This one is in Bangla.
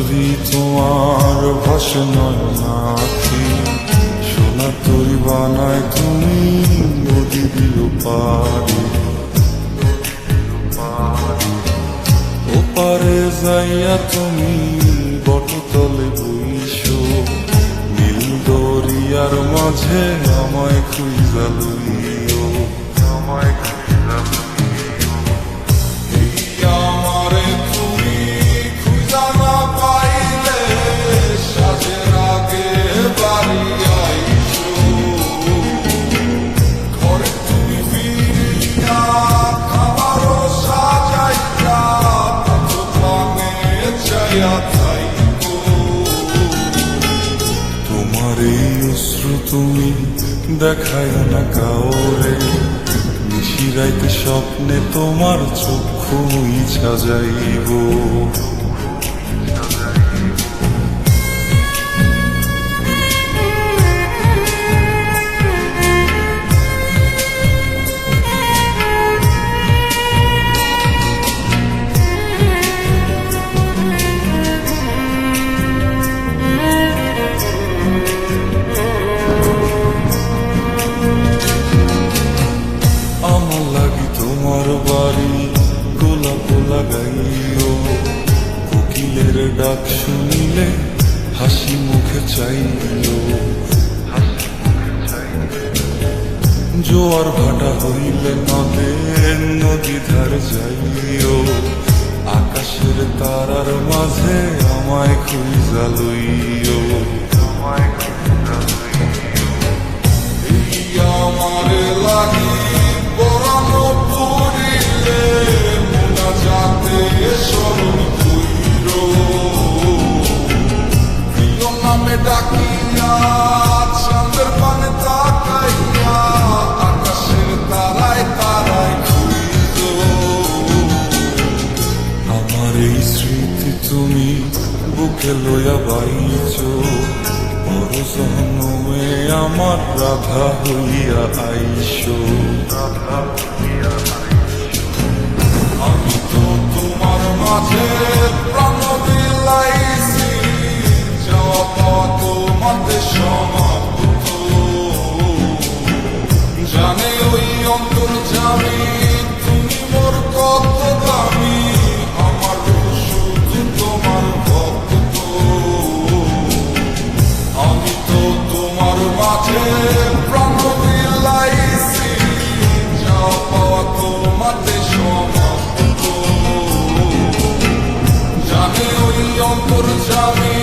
ছবি তোমার ভাসে নয়নাখি, সোনা তরি বানায় তুমি নদী দিও পারি। ওপারে যাইয়া তুমি বটতলে বইসো, নীল দরিয়ার মাঝে আমায় খুঁজা লইও, আমায় খুঁজা লইও। এই আমারে তুমি খুঁজা না পাইলে সাজের আগে বাড়ি আইসো, ঘরে তুমি ফিরিয়া খাবারও সাজাইয়া কত পানে চাইয়া থাইকো। তোমার এই অশ্রু তুমি দেখায় না কাউরে, নিশিরাইতে স্বপ্নে তোমার চক্ষু মুইছা যাইব। আমার লাগি তোমার বাড়ি গোলাপ লাগাইও, কোকিলের ডাক শুনিলে হাসি মুখে চাইও। জোয়ার ভাটা হইলে নদে নদী ধার যাইও, আকাশের তারার মাঝে আমায় খুঁজা লইও, আমায় খুঁজা লইও। এই আমারে লাগি পরানো পড়িলে মোনা যাতে স্মরণ কইরো, প্রিয় নামে ডাকিয়া চাঁদের পানে তাকাইয়া আকাশের তারায় তারায় খুঁজো। আমার এই স্মৃতি তুমি বুকে লইয়া বাইছো, বড় জন্মে আমার রাধা হইয়া আইসো, রাধা হইয়া আইসো। আমি তো তোমার মাঝে প্রাণ বিলাইছি, যাওয়া পাওয়া তোমাতে সমাপ্ত। জানে ওই অন্তর্যামী তুমি মোর কত দামি, আমার শুধু তোমার ভক্ত। আমি তো তোমার মাঝে প্রাণ বিলাইছি, যাওয়া পাওয়া তোমাতে সমাপ্ত। জানে ওই অন্তর্যামী